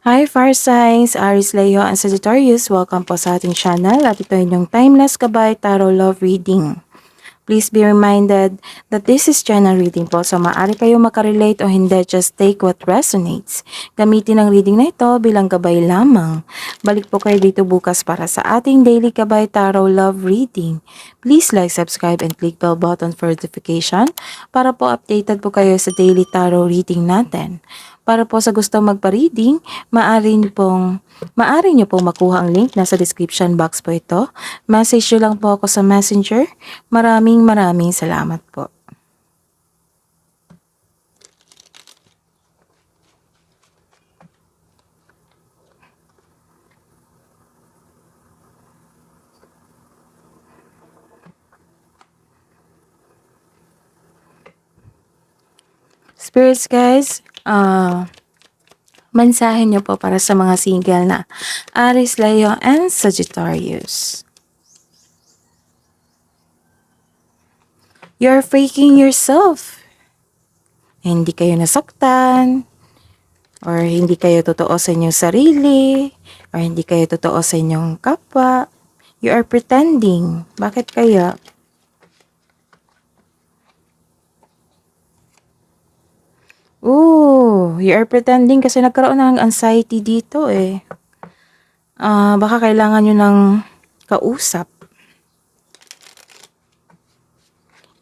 Hi Fire Signs, Aries Leo and Sagittarius. Welcome po sa ating channel at ito yung Timeless Gabay Tarot Love Reading. Please be reminded that this is general reading po, so maaari kayo makarelate o hindi, just take what resonates. Gamitin ang reading na ito bilang gabay lamang. Balik po kayo dito bukas para sa ating daily Gabay Tarot Love Reading. Please like, subscribe, and click bell button for notification para po updated po kayo sa daily tarot reading natin. Para po sa gusto magpa-reading, maaari niyo pong makuha ang link nasa description box po ito. Message nyo lang po ako sa Messenger. Maraming salamat po. Spirits guys, mensahe niyo po para sa mga single na Aries, Leo, and Sagittarius. You're faking yourself. Hindi kayo nasaktan, or hindi kayo totoo sa inyong sarili, or hindi kayo totoo sa inyong kapwa. You are pretending. Bakit kaya? You are pretending kasi nagkaroon ng anxiety dito eh. Baka kailangan nyo ng kausap.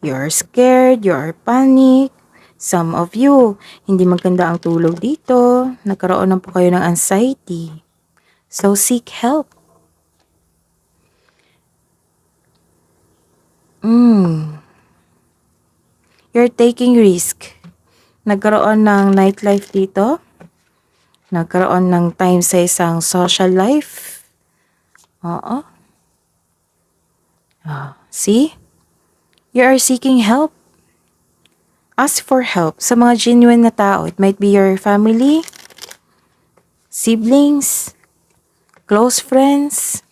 You're scared, you're panic. Some of you, hindi maganda ang tulog dito. Nagkaroon na po kayo ng anxiety. So seek help. You're taking risk. Nagkaroon ng nightlife dito. Nagkaroon ng time sa isang social life. Oo. See? You are seeking help. Ask for help sa mga genuine na tao. It might be your family, siblings, close friends.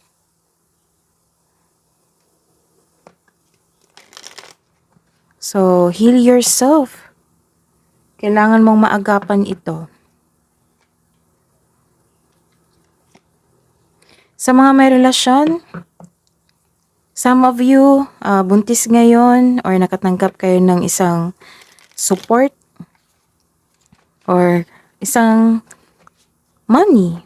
So, heal yourself. Kailangan mong maagapan ito. Sa mga may relasyon, some of you, buntis ngayon or nakatanggap kayo ng isang support or isang money.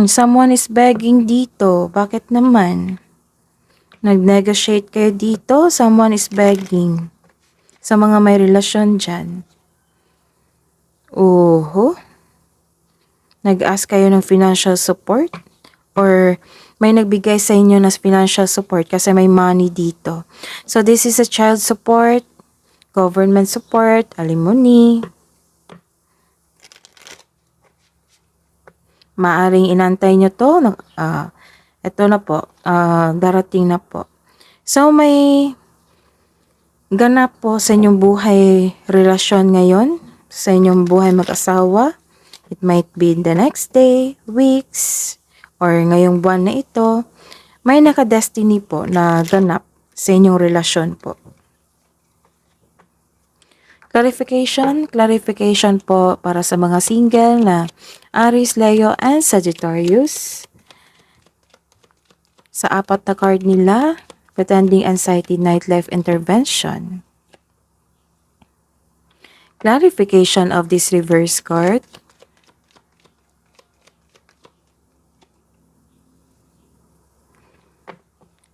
Someone is begging dito. Bakit naman? Nag-negotiate kayo dito, someone is begging. Sa mga may relasyon dyan. Nag-ask kayo ng financial support? Or may nagbigay sa inyo ng financial support kasi may money dito. So this is a child support, government support, alimony. Maaring inantay nyo to. Ito na po, darating na po. So may ganap po sa inyong buhay relasyon ngayon, sa inyong buhay mag-asawa. It might be the next day, weeks, or ngayong buwan na ito. May naka-destiny po na ganap sa inyong relasyon po. Clarification po para sa mga single na Aries, Leo, and Sagittarius. Sa apat na card nila, pretending anxiety, nightlife intervention. Clarification of this reverse card.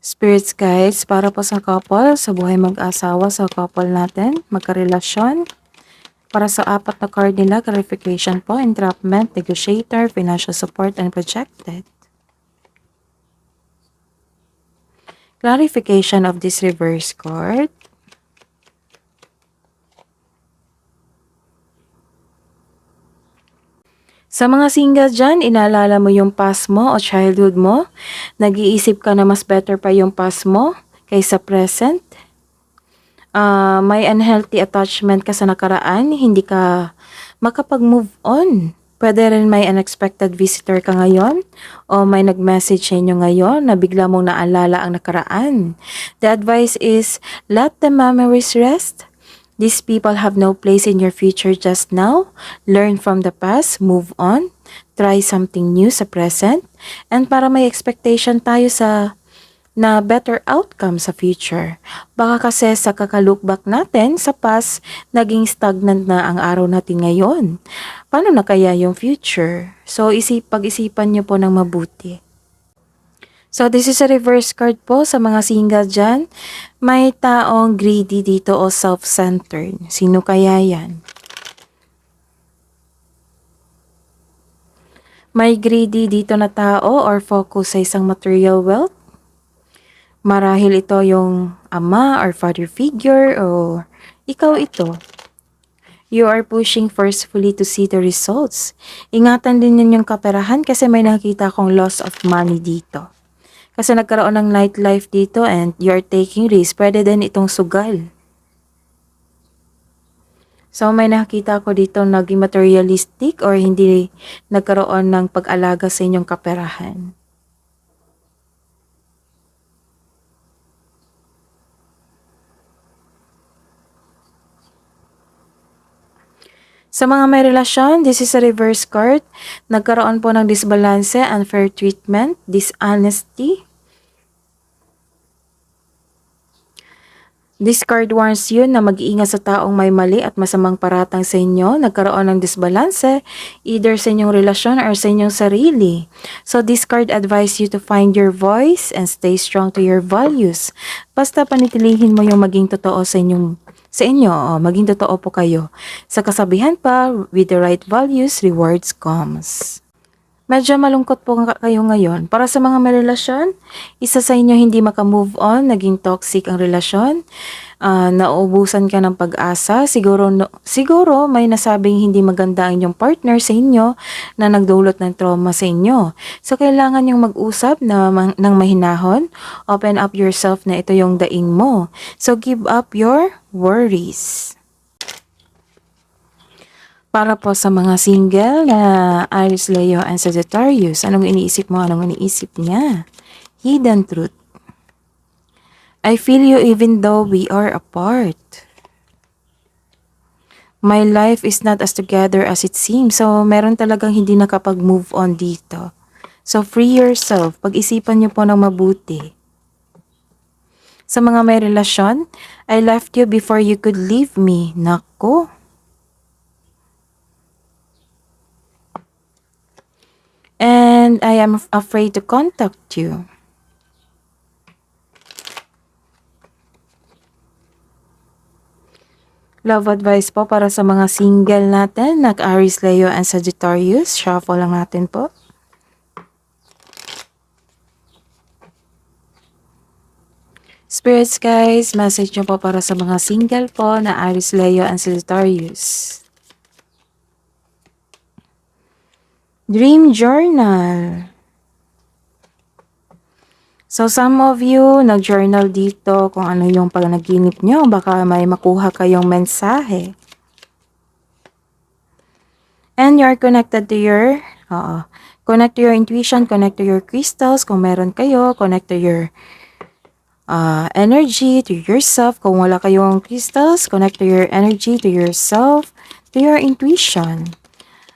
Spirits guides para po sa couple, sa buhay mag-asawa, sa couple natin, magkarelasyon. Para sa apat na card nila, clarification po, entrapment, negotiator, financial support, and projected. Clarification of this reverse card. Sa mga single dyan, inaalala mo yung past mo o childhood mo. Nag-iisip ka na mas better pa yung past mo kaysa present. May unhealthy attachment ka sa nakaraan, hindi ka makapag-move on. Pwede rin may unexpected visitor ka ngayon o may nag-message sa inyo ngayon na bigla mong naalala ang nakaraan. The advice is, let the memories rest. These people have no place in your future just now. Learn from the past, move on, try something new sa present, and para may expectation tayo na better outcome sa future. Baka kasi sa kakalook back natin sa past, naging stagnant na ang araw natin ngayon. Paano na kaya yung future? So, pag-isipan nyo po ng mabuti. So, this is a reverse card po sa mga single dyan. May taong greedy dito o self-centered. Sino kaya yan? May greedy dito na tao or focus sa isang material wealth. Marahil ito yung ama or father figure o ikaw ito. You are pushing forcefully to see the results. Ingatan din yun yung kaperahan kasi may nakita akong loss of money dito. Kasi nagkaroon ng nightlife dito and you're taking risk. Pwede din itong sugal. So may nakita ko dito naging materialistic or hindi nagkaroon ng pag-alaga sa inyong kaperahan. Sa mga may relasyon, this is a reverse card. Nagkaroon po ng disbalance, unfair treatment, dishonesty. This card warns you na mag-iingat sa taong may mali at masamang paratang sa inyo. Nagkaroon ng disbalance, either sa inyong relasyon or sa inyong sarili. So this card advise you to find your voice and stay strong to your values. Basta panitilihin mo yung maging totoo sa inyo, maging totoo po kayo. Sa kasabihan pa, with the right values, rewards comes. Medyo malungkot po kayo ngayon. Para sa mga may relasyon, isa sa inyo hindi makamove on, naging toxic ang relasyon, nauubusan ka ng pag-asa, siguro may nasabing hindi maganda ang inyong partner sa inyo na nagdulot ng trauma sa inyo. So, kailangan yung mag-usap ng mahinahon, open up yourself na ito yung daing mo. So, give up your worries. Para po sa mga single na Aries, Leo, and Sagittarius, anong iniisip mo? Anong iniisip niya? Hidden truth. I feel you even though we are apart. My life is not as together as it seems. So, meron talagang hindi nakapag-move on dito. So, free yourself. Pag-isipan niyo po ng mabuti. Sa mga may relasyon, I left you before you could leave me. Nako. And I am afraid to contact you. Love advice po para sa mga single natin, Aries, Leo, and Sagittarius. Shuffle lang natin po. Spirits guys, message nyo po para sa mga single po na Aries, Leo, and Sagittarius. Dream journal. So some of you nag-journal dito kung ano yung panaginip nyo. Baka may makuha kayong mensahe. And you're connected to your, connect to your intuition, connect to your crystals kung meron kayo, connect to your energy, to yourself. Kung wala kayong crystals, connect to your energy, to yourself, to your intuition.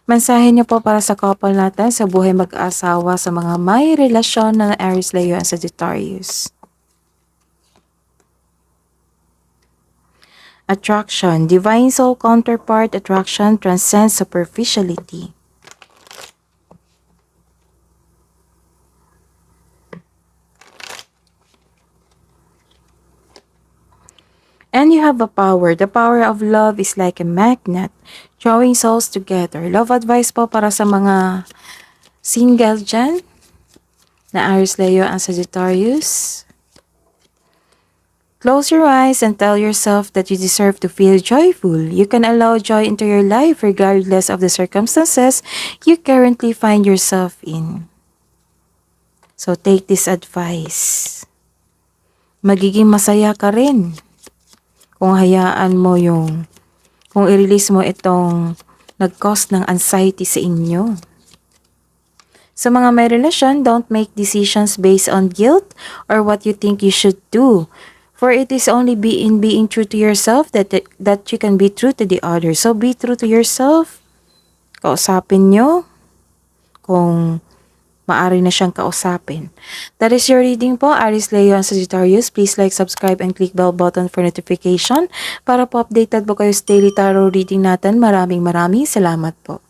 Mensahe niyo po para sa couple natin sa buhay mag-asawa sa mga may relasyon na Aries, Leo, and Sagittarius. Attraction. Divine soul counterpart attraction transcends superficiality. And you have a power. The power of love is like a magnet, drawing souls together. Love advice po para sa mga single dyan na Aries, Leo, and Sagittarius. Close your eyes and tell yourself that you deserve to feel joyful. You can allow joy into your life regardless of the circumstances you currently find yourself in. So take this advice. Magiging masaya ka rin kung hayaan mo kung i-release mo itong nag-cause ng anxiety sa inyo. Sa mga may relasyon, don't make decisions based on guilt or what you think you should do. For it is only being true to yourself that you can be true to the other. So be true to yourself. Kausapin nyo kung maaari na siyang kausapin. That is your reading po, Aries, Leo, and Sagittarius. Please like, subscribe, and click bell button for notification para po updated po kayo sa daily tarot reading natin. Maraming salamat po.